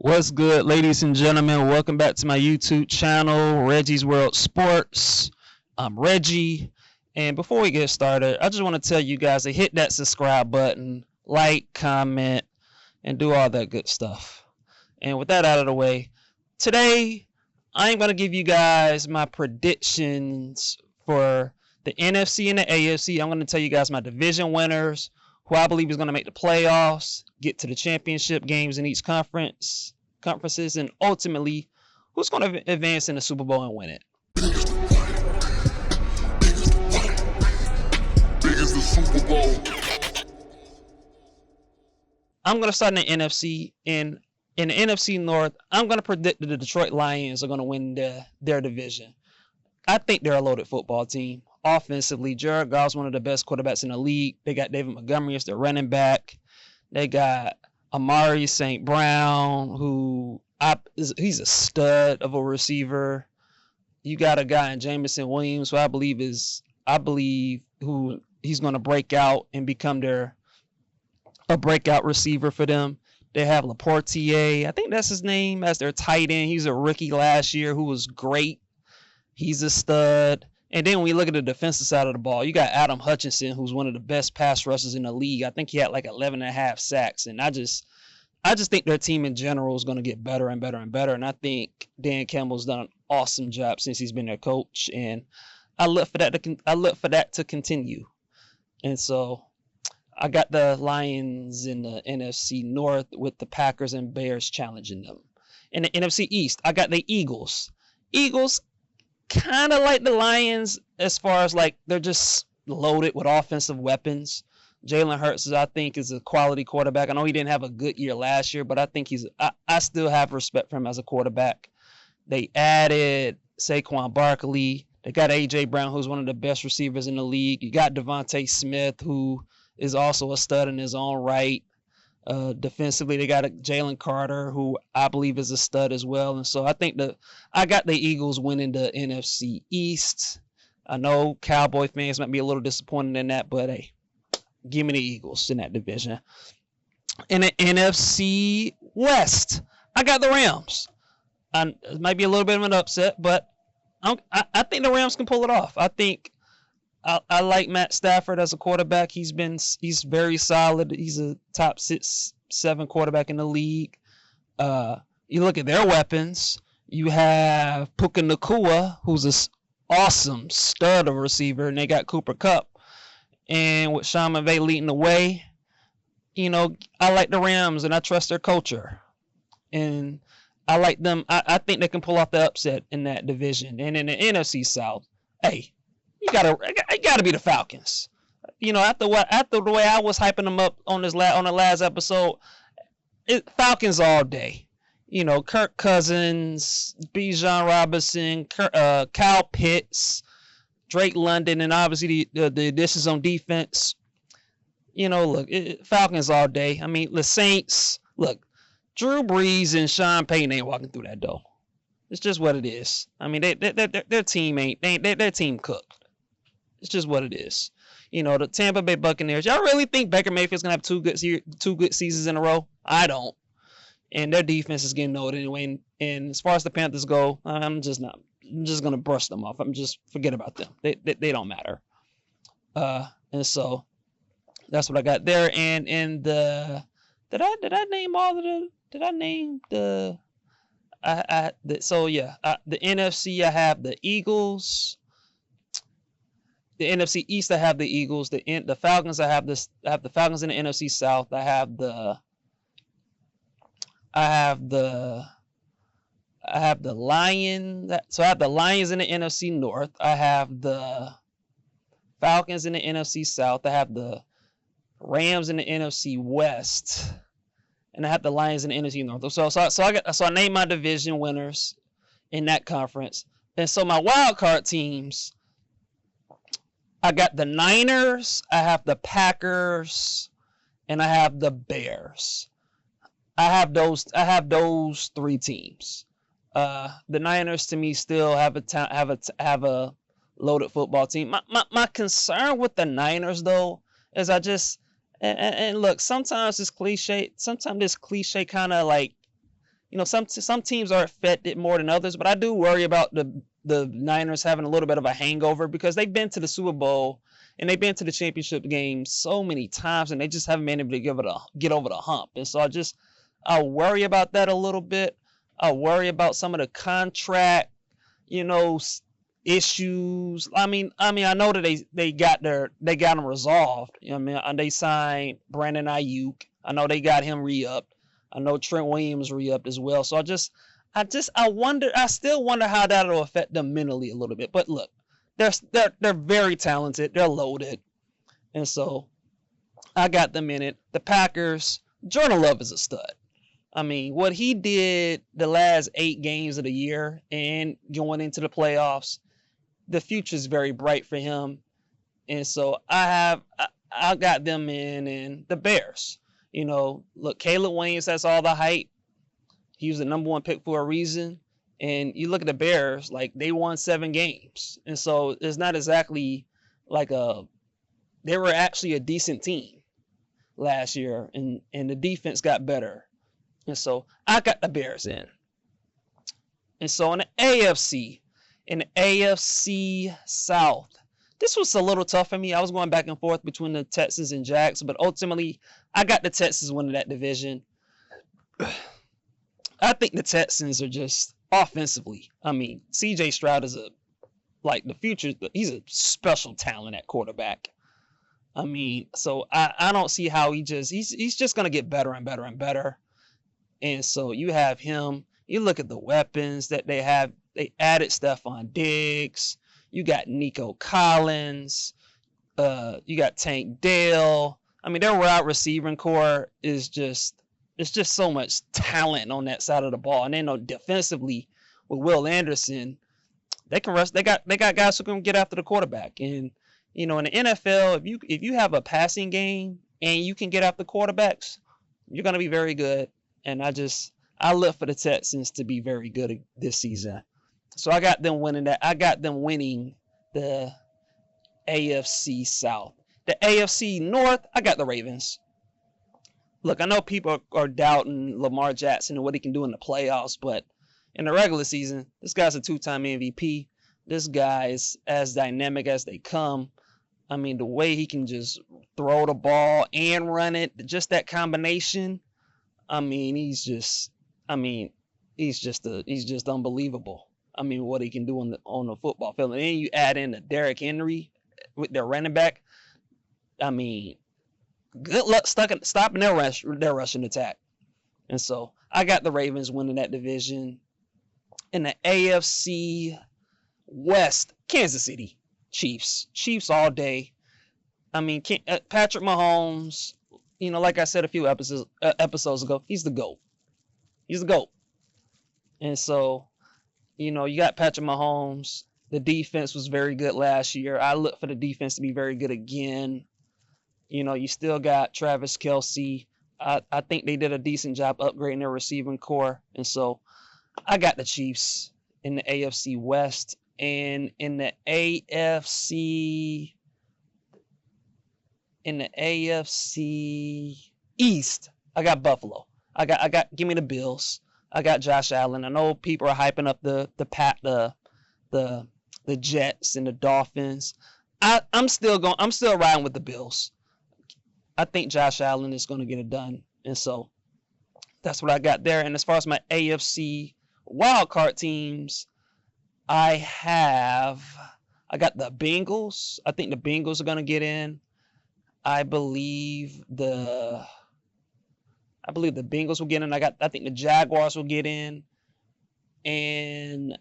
What's good, ladies and gentlemen? Welcome back to my YouTube channel, Reggie's World Sports. I'm Reggie, and before we get started, I just want to tell you guys to hit that subscribe button, like, comment, and do all that good stuff. And with that out of the way, today I'm going to give you guys my predictions for the NFC and the AFC. I'm going to tell you guys my division winners, who I believe is going to make the playoffs, get to the championship games in each conferences, and ultimately who's going to advance in the Super Bowl and win it. I'm going to start in the NFC. In the NFC North, I'm going to predict that the Detroit Lions are going to win their division. I think they're a loaded football team. Offensively, Jared Goff's one of the best quarterbacks in the league. They got David Montgomery as their running back. They got Amari St. Brown, who he's a stud of a receiver. You got a guy in Jameson Williams, who I believe he's going to break out and become a breakout receiver for them. They have Laportier, I think that's his name, as their tight end. He's a rookie last year who was great. He's a stud. And then when we look at the defensive side of the ball, you got Adam Hutchinson, who's one of the best pass rushers in the league. I think he had like 11.5 sacks. And I just think their team in general is going to get better and better and better. And I think Dan Campbell's done an awesome job since he's been their coach. And I look for that to continue. And so I got the Lions in the NFC North with the Packers and Bears challenging them. In the NFC East, I got the Eagles. Eagles, kind of like the Lions as far as like they're just loaded with offensive weapons. Jalen Hurts, I think, is a quality quarterback. I know he didn't have a good year last year, but I think I still have respect for him as a quarterback. They added Saquon Barkley. They got A.J. Brown, who's one of the best receivers in the league. You got Devontae Smith, who is also a stud in his own right. Defensively, they got Jalen Carter, who I believe is a stud as well. And so I think I got the Eagles winning the NFC East. I know Cowboy fans might be a little disappointed in that, but hey, give me the Eagles in that division. In the NFC West, I got the Rams. It might be a little bit of an upset, but I think the Rams can pull it off. I think I like Matt Stafford as a quarterback. He's very solid. He's a top 6-7 quarterback in the league. You look at their weapons. You have Puka Nacua, who's an awesome stud of a receiver, and they got Cooper Kupp. And with Sean McVay leading the way, I like the Rams and I trust their culture. And I like them. I think they can pull off the upset in that division. And in the NFC South, hey, you gotta be the Falcons. After the way I was hyping them up on the last episode, Falcons all day. Kirk Cousins, Bijan Robinson, Kyle Pitts, Drake London, and obviously the additions on defense. Look, Falcons all day. I mean, the Saints. Look, Drew Brees and Sean Payton ain't walking through that door. It's just what it is. I mean, their team their team cooked. It's just what it is. The Tampa Bay Buccaneers. Y'all really think Baker Mayfield's gonna have two good seasons in a row? I don't. And their defense is getting old anyway. And as far as the Panthers go, I'm just gonna brush them off. Forget about them. They don't matter. And so that's what I got there. And in the did I name all of the? Did I name the? The NFC, I have the Eagles. The NFC East, I have the Eagles. The Falcons, I have the Falcons in the NFC South. I have the Lions. So I have the Lions in the NFC North. I have the Falcons in the NFC South. I have the Rams in the NFC West. And I have the Lions in the NFC North. So I named my division winners in that conference. And so my wild card teams, I got the Niners, I have the Packers, and I have the Bears. I have those three teams. The Niners to me still have a loaded football team. My concern with the Niners though is and look, sometimes this cliche kind of like some teams are affected more than others, but I do worry about the Niners having a little bit of a hangover because they've been to the Super Bowl and they've been to the championship game so many times and they just haven't been able to get over the hump. And so I worry about that a little bit. I worry about some of the contract, issues. I mean, I know that they got them resolved. They signed Brandon Ayuk. I know they got him re-upped. I know Trent Williams re-upped as well. So I still wonder how that'll affect them mentally a little bit. But look, they're very talented. They're loaded. And so I got them in it. The Packers, Jordan Love is a stud. I mean, what he did the last 8 games of the year and going into the playoffs, the future is very bright for him. And so I got them in. And the Bears. Look, Caleb Williams has all the hype. He was the number 1 pick for a reason. And you look at the Bears, like they won 7 games. And so it's not exactly like they were actually a decent team last year. And the defense got better. And so I got the Bears in. And so in the AFC South, this was a little tough for me. I was going back and forth between the Texans and Jags, but ultimately I got the Texans winning that division. I think the Texans are just offensively. I mean, CJ Stroud is the future. He's a special talent at quarterback. I mean, so I don't see how he's just going to get better and better and better. And so you have him. You look at the weapons that they have. They added Stephon Diggs. You got Nico Collins. You got Tank Dell. I mean, their wide receiving core is just so much talent on that side of the ball. And then defensively with Will Anderson, they can rush. They got guys who can get after the quarterback. And in the NFL, if you have a passing game and you can get after quarterbacks, you're gonna be very good. And I look for the Texans to be very good this season. So I got them winning that. I got them winning the AFC South. The AFC North, I got the Ravens. Look, I know people are doubting Lamar Jackson and what he can do in the playoffs, but in the regular season, this guy's a 2-time MVP. This guy is as dynamic as they come. I mean, the way he can just throw the ball and run it, just that combination. I mean, he's just unbelievable. I mean, what he can do on the football field. And then you add in the Derrick Henry with their running back. I mean, good luck stopping their rushing attack. And so I got the Ravens winning that division. In the AFC West, Kansas City Chiefs. Chiefs all day. I mean, Patrick Mahomes, like I said a few episodes ago, he's the GOAT. He's the GOAT. And so, you got Patrick Mahomes. The defense was very good last year. I look for the defense to be very good again. You still got Travis Kelce. I think they did a decent job upgrading their receiving core. And so I got the Chiefs in the AFC West. And in the AFC East, I got Buffalo. Give me the Bills. I got Josh Allen. I know people are hyping up the Jets and the Dolphins. I'm still riding with the Bills. I think Josh Allen is going to get it done. And so that's what I got there. And as far as my AFC wildcard teams, I got the Bengals. I think the Bengals are going to get in. I believe the Bengals will get in. I think the Jaguars will get in. And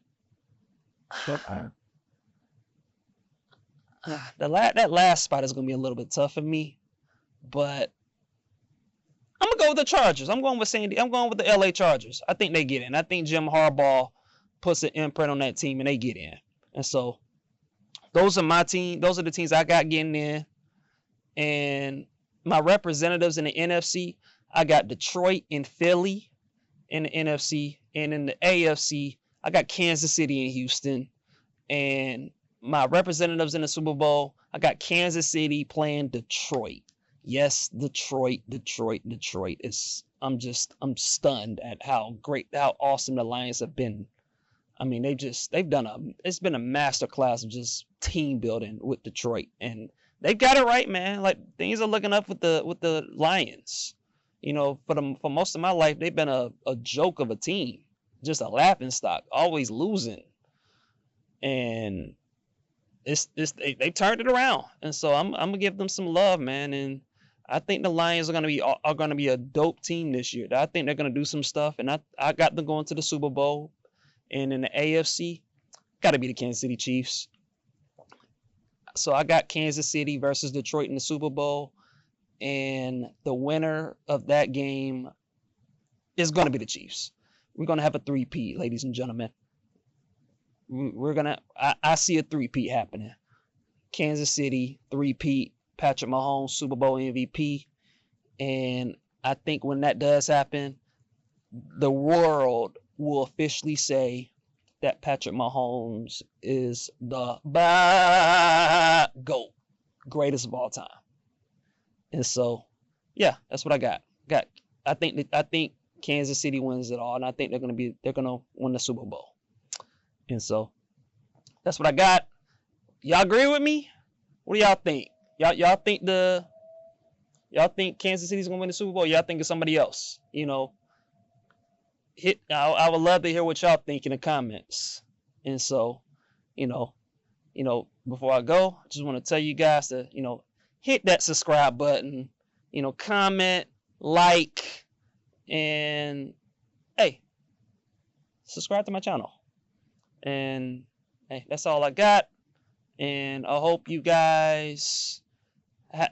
that last spot is going to be a little bit tough for me. But I'm going to go with the Chargers. I'm going with the LA Chargers. I think they get in. I think Jim Harbaugh puts an imprint on that team and they get in. And so those are my team. Those are the teams I got getting in. And my representatives in the NFC, I got Detroit and Philly in the NFC. And in the AFC, I got Kansas City and Houston. And my representatives in the Super Bowl, I got Kansas City playing Detroit. Yes, Detroit is. I'm stunned at how great, how awesome the Lions have been. I mean, it's been a masterclass of just team building with Detroit, and they've got it right, man. Like things are looking up with the Lions. You know, for most of my life, they've been a joke of a team, just a laughing stock, always losing, and they turned it around, and so I'm gonna give them some love, man. And I think the Lions are gonna be a dope team this year. I think they're gonna do some stuff, and I got them going to the Super Bowl. And in the AFC, got to be the Kansas City Chiefs. So I got Kansas City versus Detroit in the Super Bowl. And the winner of that game is going to be the Chiefs. We're going to have a three-peat, ladies and gentlemen. I see a three-peat happening. Kansas City, three-peat, Patrick Mahomes, Super Bowl MVP. And I think when that does happen, the world will officially say that Patrick Mahomes is the GOAT, greatest of all time. And so, yeah, that's what I got. I think Kansas City wins it all, and I think they're gonna win the Super Bowl. And so, that's what I got. Y'all agree with me? What do y'all think? Y'all think Kansas City's gonna win the Super Bowl? Y'all think it's somebody else? You know. I would love to hear what y'all think in the comments. And so, before I go, I just want to tell you guys to, hit that subscribe button, comment, like, and hey, subscribe to my channel. And hey, that's all I got. And I hope you guys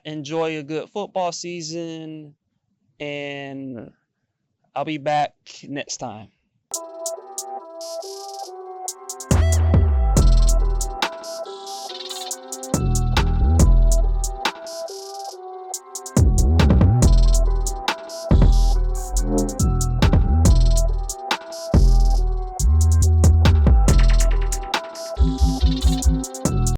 enjoy a good football season, and I'll be back next time.